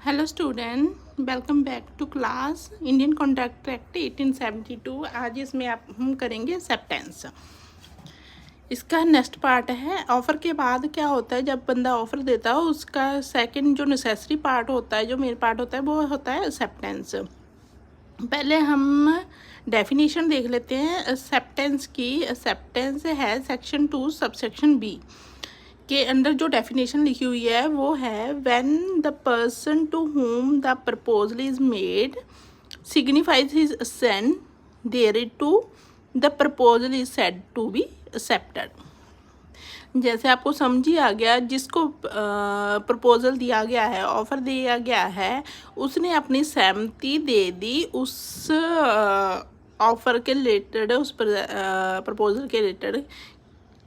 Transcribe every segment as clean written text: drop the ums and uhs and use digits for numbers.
Hello student, welcome back to class Indian contract act 1872। आज इसमें हम करेंगे एक्सेप्टेंस। इसका नेक्स्ट पार्ट है। ऑफ़र के बाद क्या होता है, जब बंदा ऑफ़र देता है उसका सेकंड जो नेसेसरी पार्ट होता है, जो मेन पार्ट होता है, वो होता है एक्सेप्टेंस। पहले हम डेफिनेशन देख लेते हैं एक्सेप्टेंस की। एक्सेप्टेंस है सेक्शन 2 सबसेक्शन बी के अंदर जो डेफिनेशन लिखी हुई है वो है when the person to whom the proposal is made signifies his assent thereto the proposal is said to be accepted. जैसे आपको समझ ही आ गया, जिसको प्रपोजल दिया गया है, ऑफ़र दिया गया है, उसने अपनी सहमति दे दी उस ऑफ़र के रिलेटेड, उस प्रपोजल के रिलेटेड,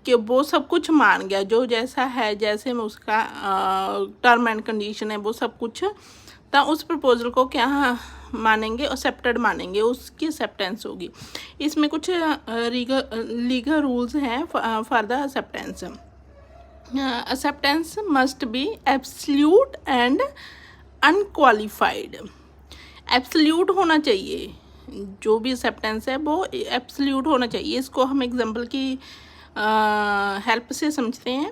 कि वो सब कुछ मान गया, जो जैसा है, जैसे में उसका टर्म एंड कंडीशन है, वो सब कुछ। तो उस प्रपोजल को क्या मानेंगे, एक्सेप्टेड मानेंगे, उसकी एक्सेप्टेंस होगी। इसमें कुछ लीगल रूल्स हैं for the acceptance. Acceptance must B absolute and unqualified. Absolute होना चाहिए, जो भी एक्सेप्टेंस है वो एब्सोल्यूट होना चाहिए। इसको हम एग्जांपल की हेल्प से समझते हैं।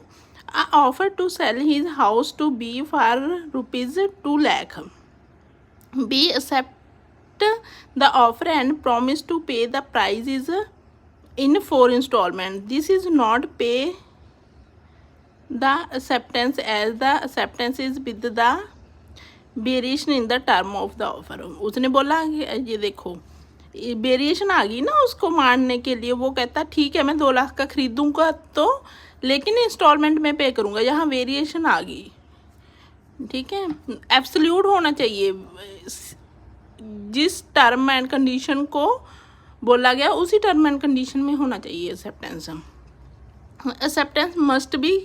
Offer to sell his house to be for ₹2 lakh. B accept the offer and promise to pay the price is in 4 instalment. This is not pay the acceptance as the acceptance is with the variation in the term of the offer. उसने बोला ये देखो, variation आ गई ना उसको मानने के लिए। वो कहता ठीक है मैं 2 लाख का खरीदूंगा, तो लेकिन इंस्टॉलमेंट में पे करूंगा। यहाँ वेरिएशन आ गई, ठीक है। एब्सोल्यूट होना चाहिए, जिस टर्म एंड कंडीशन को बोला गया उसी टर्म एंड कंडीशन में होना चाहिए acceptance. Acceptance must be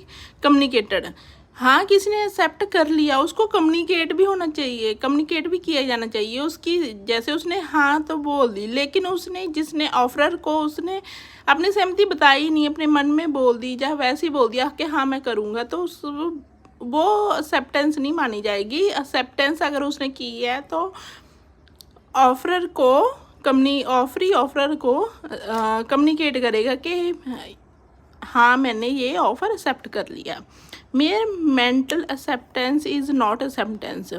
communicated. हाँ, किसी ने एक्सेप्ट कर लिया, उसको कम्युनिकेट भी होना चाहिए, कम्युनिकेट भी किया जाना चाहिए उसकी। जैसे उसने हाँ तो बोल दी, लेकिन उसने, जिसने ऑफरर को, उसने अपनी सहमति बताई नहीं, अपने मन में बोल दी, या वैसे ही बोल दिया कि हाँ मैं करूँगा, तो वो एक्सेप्टेंस नहीं मानी जाएगी। एक्सेप्टेंस अगर उसने की है तो ऑफरर को ऑफरर को कम्युनिकेट करेगा कि हाँ मैंने ये ऑफ़र एक्सेप्ट कर लिया। Mayor mental acceptance is not acceptance.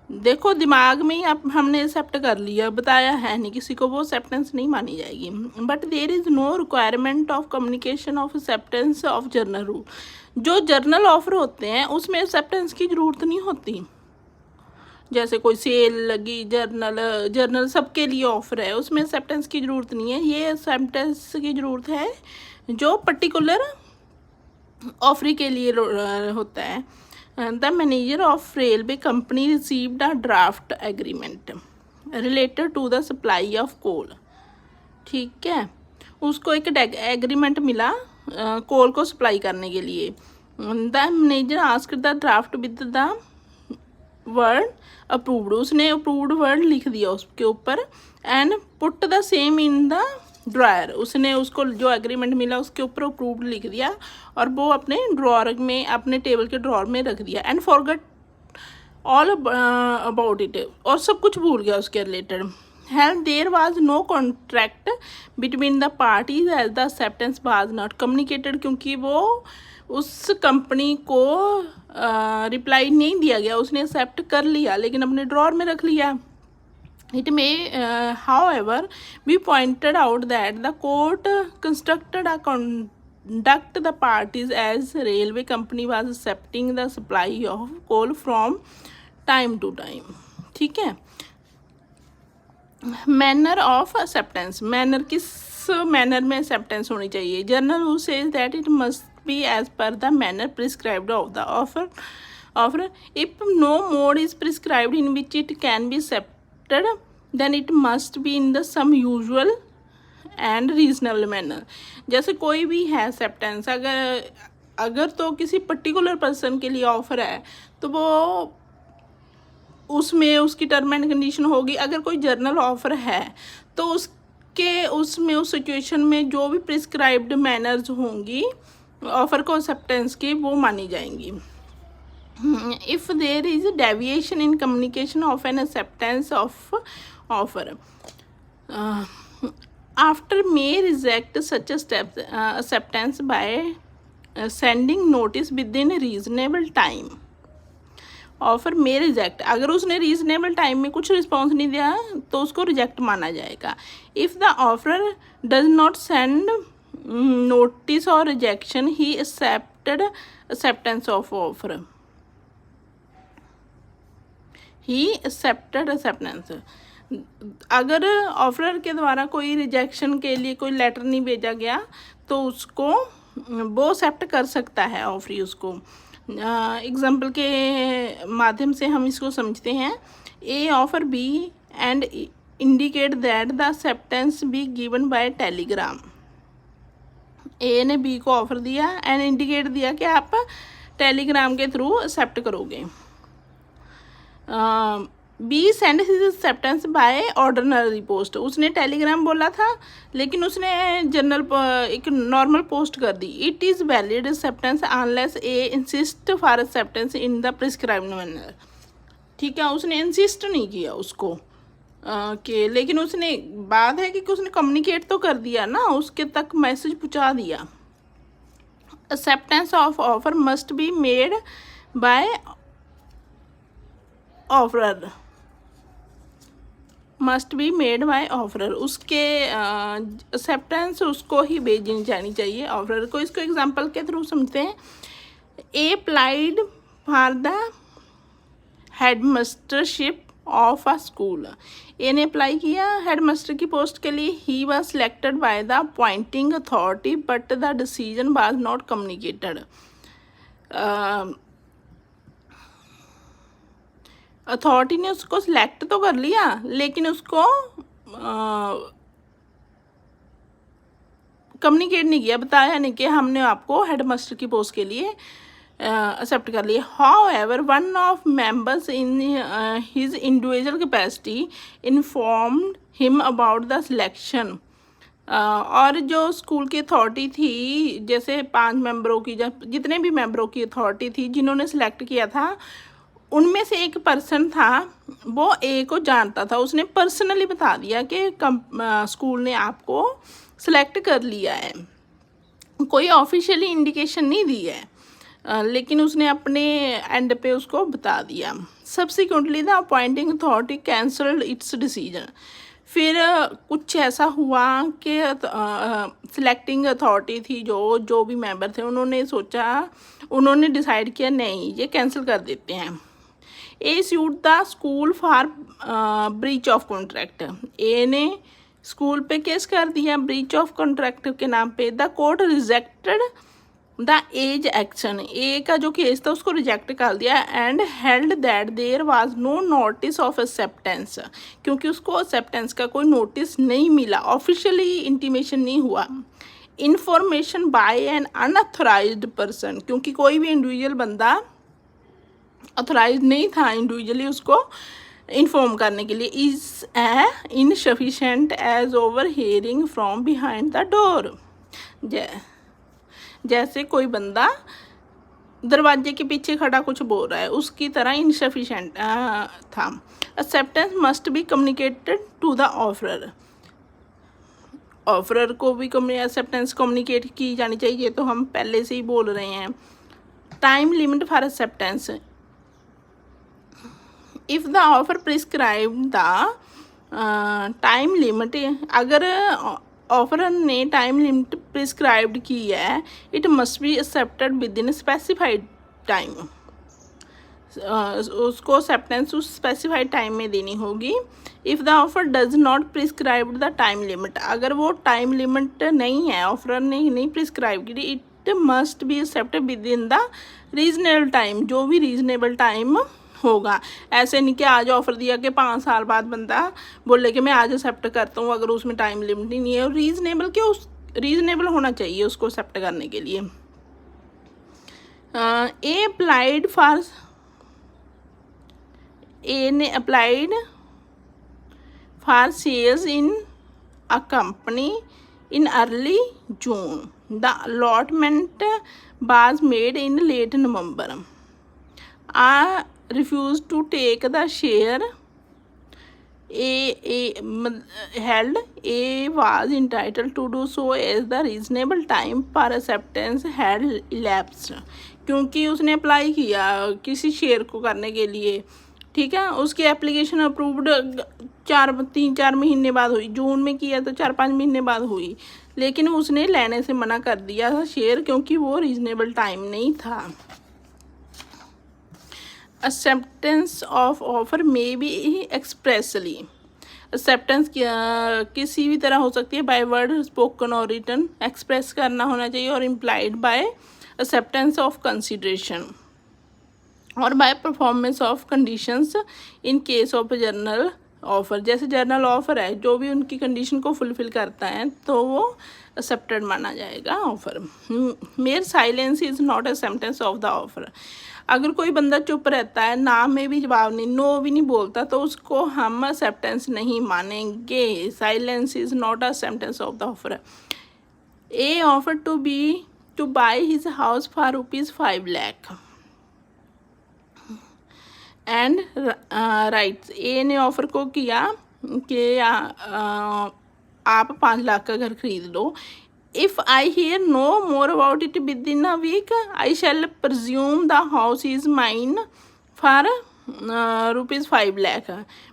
देखो, दिमाग में ही आप हमने एक्सेप्ट कर लिया, बताया है नहीं किसी को, वो एक्सेप्टेंस नहीं मानी जाएगी। But there is no requirement of communication of acceptance of general rule. जो जर्नल ऑफर होते हैं उसमें एक्सेप्टेंस की ज़रूरत नहीं होती। जैसे कोई सेल लगी, जर्नल सबके लिए ऑफर है, उसमें एक्सेप्टेंस की ज़रूरत नहीं है। ये एक्सेप्टेंस की ज़रूरत है जो पर्टिकुलर ऑफर के लिए होता है। The manager of railway company received a draft agreement related to the supply of coal. ठीक है, उसको एक एग्रीमेंट मिला कोल को सप्लाई करने के लिए। The manager asked the draft with the word approved. उसने अप्रूव्ड वर्ड लिख दिया उसके ऊपर, and put the same in the dryer. उसने उसको जो एग्रीमेंट मिला उसके ऊपर अप्रूव्ड लिख दिया और वो अपने ड्रॉअर में, अपने टेबल के ड्रॉअर में रख दिया। And forget all about it, और सब कुछ भूल गया उसके रिलेटेड। Held there was no contract between the parties as the acceptance was not communicated, क्योंकि वो उस कंपनी को रिप्लाई नहीं दिया गया। उसने एक्सेप्ट कर लिया लेकिन अपने ड्रॉअर में रख लिया। It may, however, be pointed out that the court constructed a conduct the parties as railway company was accepting the supply of coal from time to time. ठीक है। मैनर ऑफ एक्सेप्टेंस, मैनर किस manner में acceptance होनी चाहिए। General rule says that it must be as per the manner prescribed of the offer. If no mode is prescribed in which it can be accepted, then it must be in the some usual and reasonable manner। जैसे कोई भी है acceptance, अगर तो किसी particular person के लिए offer है तो वो उसमें उसकी टर्म एंड कंडीशन होगी। अगर कोई जर्नल ऑफर है तो उसमें उस सिचुएशन में जो भी प्रिस्क्राइब्ड मैनर्स होंगी ऑफर को एक्सेप्टेंस की, वो मानी जाएंगी। if there is a deviation in communication of an acceptance of offer, uh, after may reject such a step acceptance by sending notice within a reasonable time. Offer में reject, अगर उसने reasonable time में कुछ response नहीं दिया तो उसको reject माना जाएगा. If the offer does not send notice और rejection he accepted acceptance of offer. He accepted acceptance. अगर ऑफर के द्वारा कोई रिजेक्शन के लिए कोई लेटर नहीं भेजा गया तो उसको वो एक्सेप्ट कर सकता है ऑफर उसको. एग्जाम्पल के माध्यम से हम इसको समझते हैं. A offer B and indicate that the acceptance be given by telegram. A ने बी को ऑफर दिया एंड इंडिकेट दिया कि आप टेलीग्राम के थ्रू एक्सेप्ट करोगे. B send his acceptance by ordinary post. उसने टेलीग्राम बोला था लेकिन उसने जनरल एक नॉर्मल पोस्ट कर दी. It is valid acceptance unless A insist for acceptance in the prescribed manner. ठीक है, उसने इंसिस्ट नहीं किया उसको कि, लेकिन उसने बात है कि उसने कम्युनिकेट तो कर दिया ना, उसके तक मैसेज पहुंचा दिया. Acceptance of offer must be made by offeror. Must be made by offeror. उसके एक्सेप्टेंस उसको ही भेजनी जानी चाहिए ऑफरर को. इसको एग्जांपल के थ्रू समझते हैं. A applied for the headmastership of a school. A ने अप्लाई किया हेडमास्टर की पोस्ट के लिए. He was selected by the appointing authority but the decision was not communicated. Authority ने उसको सिलेक्ट तो कर लिया लेकिन उसको कम्युनिकेट नहीं किया, बताया नहीं कि हमने आपको हेडमास्टर की पोस्ट के लिए एक्सेप्ट कर लिया. How ever one of members in his individual capacity informed him about the selection. और जो स्कूल की अथॉरिटी थी, जैसे 5 मेंबरों की, जितने भी मेंबरों की अथॉरिटी थी जिन्होंने सिलेक्ट किया था, उनमें से एक पर्सन था वो ए को जानता था. उसने पर्सनली बता दिया कि स्कूल ने आपको सिलेक्ट कर लिया है. कोई ऑफिशियली इंडिकेशन नहीं दी है लेकिन उसने अपने एंड पे उसको बता दिया. Subsequently the appointing authority cancelled it's decision. फिर कुछ ऐसा हुआ कि सिलेक्टिंग अथॉरिटी थी, जो भी मेंबर थे, उन्होंने डिसाइड किया नहीं, ये कैंसिल कर देते हैं. A sued the school for breach of contract. A ने स्कूल पे केस कर दिया ब्रीच ऑफ कॉन्ट्रैक्ट के नाम पे. The court rejected the A's action. A का जो केस था उसको रिजेक्ट कर दिया and held that there was no notice of acceptance. क्योंकि उसको एक्सेप्टेंस का कोई नोटिस नहीं मिला, ऑफिशियली इंटीमेशन नहीं हुआ. Information by an unauthorised person. क्योंकि कोई भी इंडिविजुअल बंदा ऑथराइज नहीं था इंडिविजुअली उसको इन्फॉर्म करने के लिए. Is insufficient as overhearing from behind the door. जैसे कोई बंदा दरवाजे के पीछे खड़ा कुछ बोल रहा है, उसकी तरह इनसफिशेंट था. Acceptance must be communicated to the offeror. Offeror को भी एक्सेप्टेंस कम्युनिकेट की जानी चाहिए, तो हम पहले से ही बोल रहे हैं. Time limit for acceptance. If the offer prescribe the time limit. अगर ऑफर ने टाइम लिमिट प्रिस्क्राइब्ड की है, it must be accepted with in specified time. उसको एक्सेप्टेंस उस स्पेसिफाइड टाइम में देनी होगी. If the offer does not prescribe the time limit. अगर वो टाइम लिमिट नहीं है, ऑफर ने नहीं प्रिस्क्राइब की, it must be accepted with in the reasonable time. जो भी रीजनेबल टाइम होगा. ऐसे नहीं कि आज ऑफर दिया कि 5 साल बाद बंदा बोले कि मैं आज एक्सेप्ट करता हूँ, अगर उसमें टाइम लिमिट ही नहीं है. और रीजनेबल होना चाहिए उसको एक्सेप्ट करने के लिए. ए अप्लाइड फॉर. ए ने applied for shares in a company in early June. The allotment was made in late November. A refuse to take the share held, A was entitled to do so as the reasonable time for acceptance had elapsed. क्योंकि उसने apply किया किसी share को करने के लिए, ठीक है, उसकी एप्लीकेशन अप्रूव्ड 3-4 महीने बाद हुई, जून में किया तो 4-5 महीने बाद हुई, लेकिन उसने लेने से मना कर दिया था शेयर क्योंकि वो रीजनेबल टाइम नहीं था. Acceptance of offer may be expressly. Acceptance किसी भी तरह हो सकती है, बाय वर्ड, स्पोकन और रिटन. एक्सप्रेस करना होना चाहिए और implied by acceptance of consideration और by performance of conditions in case of general offer. जैसे जर्नल ऑफर है, जो भी उनकी कंडीशन को फुलफिल करता है तो वो एक्सेप्टेड माना जाएगा offer. Mayor silence is not acceptance of the offer. अगर कोई बंदा चुप रहता है, ना में भी जवाब नहीं, नो भी नहीं बोलता, तो उसको हम एक्सेप्टेंस नहीं मानेंगे. Silence is not acceptance of the offer. A offer to buy his house for ₹5 lakh and rights. A ने ऑफर को किया कि आप 5 लाख का घर खरीद लो. If I hear no more about it within a week, I shall presume the house is mine for ₹5 lakh.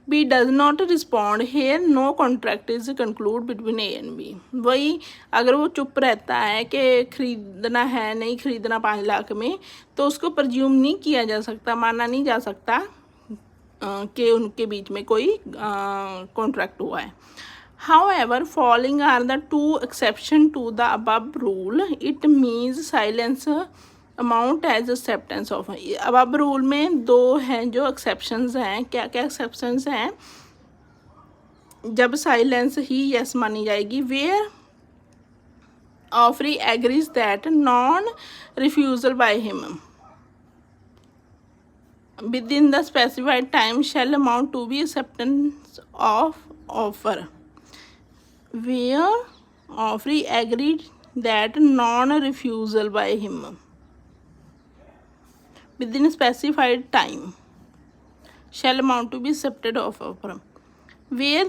B does not respond. Here no contract is concluded between A and B. वही अगर वो चुप रहता है कि खरीदना है नहीं खरीदना 5 लाख में, तो उसको प्रज्यूम नहीं किया जा सकता, माना नहीं जा सकता कि उनके बीच में कोई कॉन्ट्रैक्ट हुआ है. However, following are the two exceptions to the above rule. It means silence amount as acceptance of. above rule में 2 हैं जो exceptions हैं. क्या क्या exceptions हैं? जब silence ही yes मानी जाएगी. Where offeree agrees that non-refusal by him within the specified time shall amount to be acceptance of offer. Where offeree agreed that non-refusal by him within a specified time shall amount to be accepted of offer. Where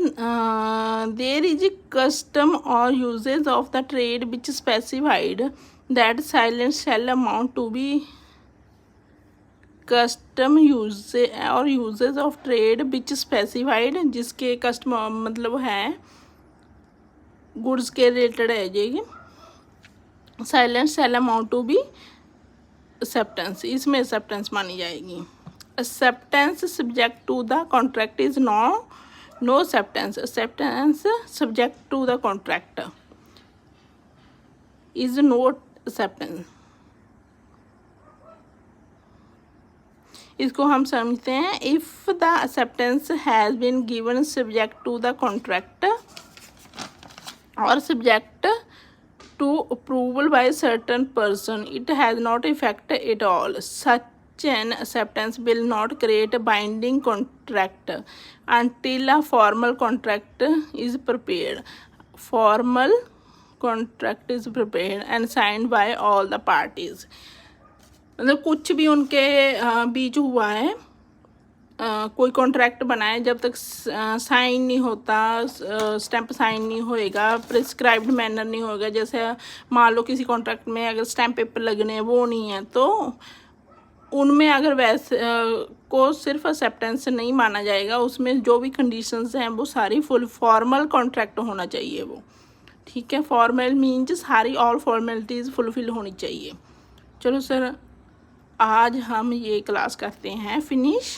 there is a custom or usage of the trade which specified that silence shall amount to be custom use और usages of trade which specified, जिसके custom मतलब है goods के related है ये. Silence shall amount to be acceptance, इसमें acceptance मानी जाएगी. Acceptance subject to the contract is no acceptance. Acceptance subject to the contract is not acceptance. इसको हम समझते हैं. If the acceptance has been given subject to the contract और subject to approval by certain person, it has not effect at all. Such an acceptance will not create binding contract until a formal contract is prepared. Formal contract is prepared and signed by all the parties. मतलब कुछ भी उनके बीच हुआ है, कोई contract बनाए, जब तक साइन नहीं होता, स्टैंप साइन नहीं होएगा, प्रिस्क्राइब्ड मैनर नहीं होएगा. जैसे मान लो किसी कॉन्ट्रैक्ट में अगर स्टैंप पेपर लगने हैं वो नहीं है, तो उनमें अगर वैसे को सिर्फ एक्सेप्टेंस नहीं माना जाएगा. उसमें जो भी कंडीशंस हैं वो सारी फुल फॉर्मल कॉन्ट्रैक्ट होना चाहिए वो. ठीक है, फॉर्मल मीन्स सारी ऑल फॉर्मेलिटीज़ फुलफिल होनी चाहिए. चलो सर, आज हम ये क्लास करते हैं फिनिश.